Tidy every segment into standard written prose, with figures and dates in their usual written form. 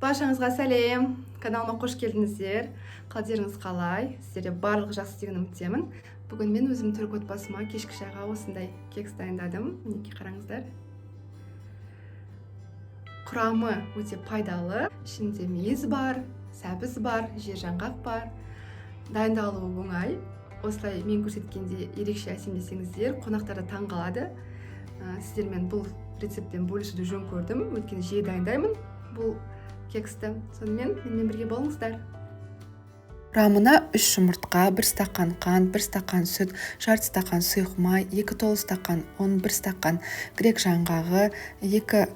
Баршаңызға сәлем, каналыма қош келдіңіздер. Қалдеріңіз қалай? Сіздерде барлығы жақсы деген үміттемін. Бүгін мен өзім түрік отбасыма кешкі шайға осындай кекс дайындадым. Мінекей қараңыздар. Құрамы өте пайдалы. Ішінде мейіз бар, сәбіз бар, жержаңғақ бар. Дайындалуы оңай. Осылай мен көрсеткенде ерекше әсемдесеңіздер, қонақтар да таң қалады. Сіздермен бұл рецептпен бөлісуді жөн көрдім. Өйткені жиі дайындаймын бұл кексті. Сонымен менімен бірге болыңыздар. Құрамына 3 жұмыртқа, 1 стакан қант, 1 стакан сүт, жарты стакан сұйық май, 2 толы стакан ұн, 1 стакан грек жаңғағы, 2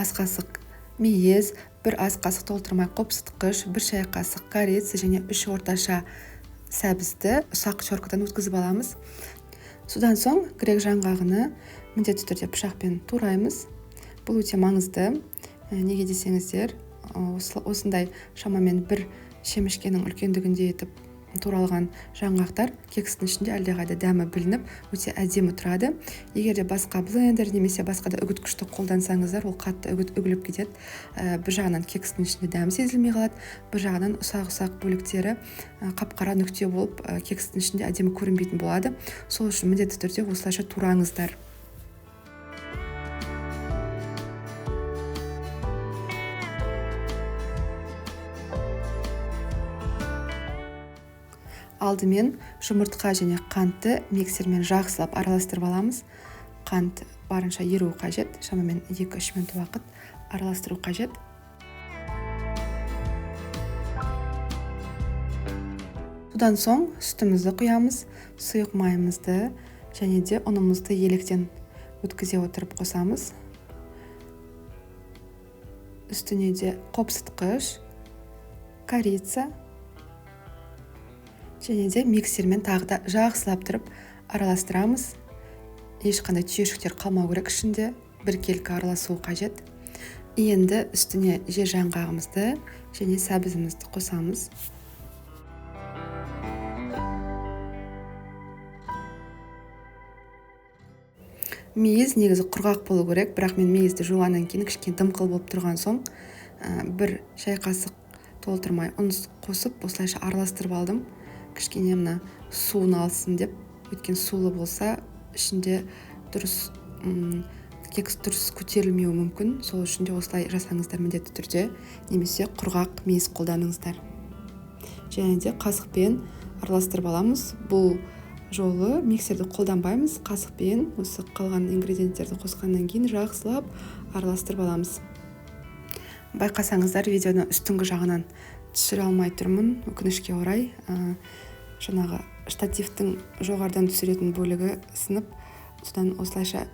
ас қасық мейіз, 1 ас қасық толтырмай қопсытқыш, 1 шай қасық корица және 3 орташа сәбізді ұсақ шоркадан өткізіп аламыз. Содан соң грек жаңғағыны міндетті түрде пышақпен тураймыз. Бұл өте маңызды. Неге десеңіздер, осындай шамамен 1 шемішкенің үлкендігінде етіп туралған жаңғақтар кекстің ішінде әлдеқайда дәмі білініп, өте әдемі тұрады. Егер де басқа блендер немесе басқа да үгіткішті қолдансаңыздар, ол қатты үгіліп кетеді. Bir жағынан кекстің ішінде дәмі сезілмей қалады, бір жағынан ұсақ-ұсақ бөліктері қап-қара нүкте болып кекстің ішінде әдемі көрінбейтін болады. Сол үшін міндетті түрде осылайша тураңыздар. Алдымен жұмыртқа және қантты миксермен жақсылап араластырып аламыз. Қант барынша еруі қажет, шамамен 2-3 минут уақыт араластыру қажет. Содан соң сүтімізді құямыз, сұйық майымызды және де ұнымызды електен өткізе отырып қосамыз. Үстіне де қопсытқыш, корица және де миксермен тағы да жақсылап тұрып араластырамыз. Ешқандай түйіршіктер қалмау керек ішінде, біркелкі араласуы қажет. Енді үстіне жержаңғағымызды және сәбізімізді қосамыз. Мейіз негізі құрғақ болу керек, бірақ мен мейізді жуғаннан кейін кішкене дымқыл болып тұрған соң 1 шай қасық толтырмай ұн қосып, осылайша араластырып алдым. Кішкене мына суын алсын деп, өйткені сулы болса ішінде дұрыс кекс дұрыс көтерілмеуі мүмкін. Сол үшін де осылай жасаңыздар міндетті түрде, немесе құрғақ мейіз қолданыңыздар. Және де қасықпен араластырып аламыз. Бұл жолы миксерді қолданбаймыз, қасықпен осы қалған ингредиенттерді қосқаннан кейін жақсылап араластырып аламыз. Байқасаңыздар, видеоны үстіңгі жағынан түсіре алмай тұрмын, өкінішке орай. Жаңағы штативтің жоғарыдан түсіретін бөлігі сынып, содан осылайша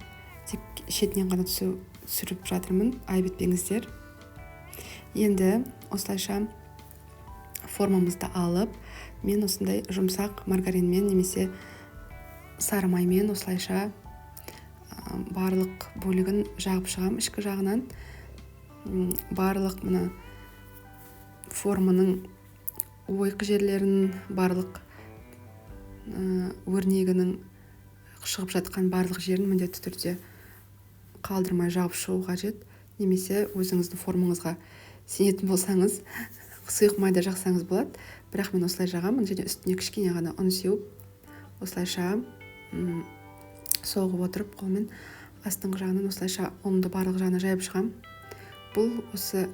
тек шетінен ғана түсіріп жатырмын, айып етпеңіздер. Енді осылайша формамызды алып, мен осындай жұмсақ маргаринмен немесе сары маймен осылайша барлық бөлігін жағып шығам ішкі жағынан. Барлық мына форманың ойқы жерлерін, барлық өрнегінің шығып жатқан барлық жерін міндетті түрде қалдырмай жауып шығу қажет. Немесе өзіңіздің формаңызға сенетін болсаңыз, сұйық майда жақсаңыз болады. Бірақ мен осылай жағамын және үстіне кішкене ғана ұн сеуіп, осылайша соғып отырып, қолмен астыңғы жағынан осылайша ұнды барлық жағына жайып шығам. Бұл осы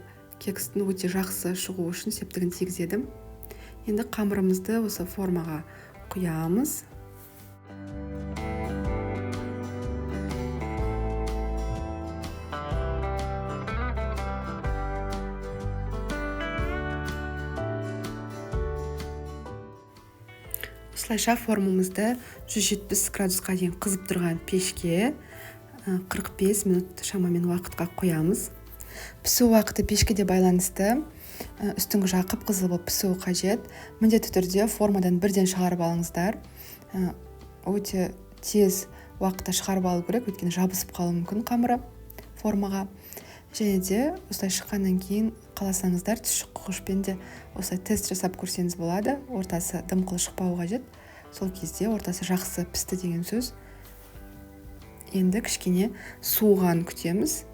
кекстің өте жақсы шығу үшін септігін тигізеді. Енді қамырымызды осы формаға құямыз. Осылайша формамызды 170 градусқа дейін қызып тұрған пешке 45 минут шамамен уақытқа қоямыз. Пісу уақыты пешкеде байланысты. Үстіңгі жағы қып-қызыл болып пісуі қажет. Міндетті түрде формадан бірден шығарып алыңыздар. Өте тез уақытта шығарып алу керек, өйткені жабысып қалуы мүмкін қамыры формаға. Және де осылай шыққаннан кейін қаласаңыздар, түс шыққышпен де осылай тест жасап көрсеңіз болады. Ортасы дымқыл шықпауы қажет. Сол кезде ортасы жақсы пісті деген сөз. Енді кішкене суыған күтеміз.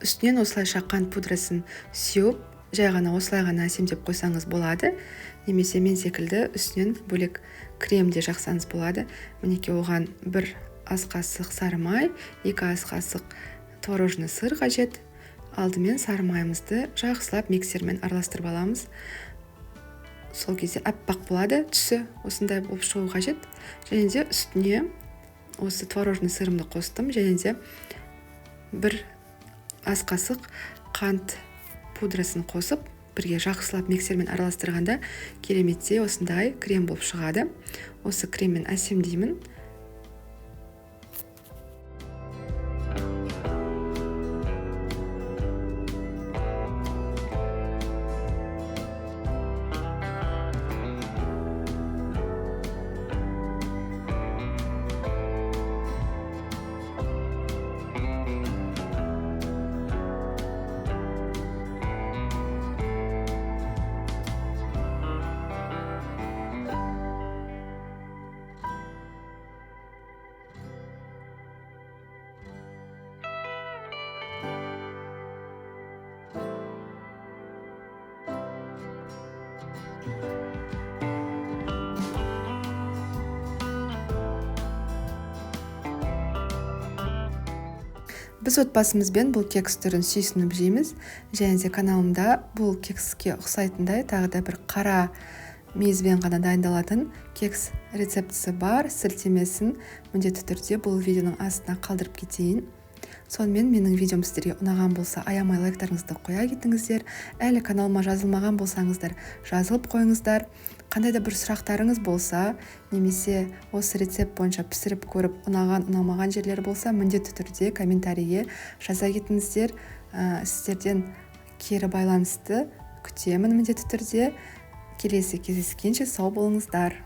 Үстінен осылайша қант пудрасын сеуіп, жай ғана осылай ғана әсемдеп қойсаңыз болады, немесе мен секілді үстінен бөлек крем де жақсаңыз болады. Мінекей оған 1 ас қасық сары май, 2 ас қасық творожный сыр қажет. Алдымен сары майымызды жақсылап миксермен араластырып аламыз. Сол кезде аппақ болады, түсі осындай болып шығу қажет. Және де үстіне осы творожный сырымды қостым, және де 1 ас қасық қант пудрасын қосып, бірге жақсылап миксермен араластырғанда кереметтей осындай крем болып шығады. Осы креммен әсемдеймін. Біз отбасымызбен бұл кекс түрін сүйсініп жейміз, және де каналымда бұл кекске ұқсайтындай тағы да бір қара мейізбен ғана дайындалатын кекс рецептісі бар. Сілтемесін міндетті түрде бұл видеоның астына қалдырып кетейін. Сонымен менің видеом сіздерге ұнаған болса, аямай лайктарыңызды қоя кетіңіздер. Әлі каналыма жазылмаған болсаңыздар, жазылып қойыңыздар. Қандай да бір сұрақтарыңыз болса, немесе осы рецепт бойынша пісіріп көріп ұнаған, ұнамаған жерлер болса, міндетті түрде комментарийге жаза кетіңіздер. Сіздерден кері байланысты күтемін міндетті түрде. Келесі кездескенше сау болыңыздар.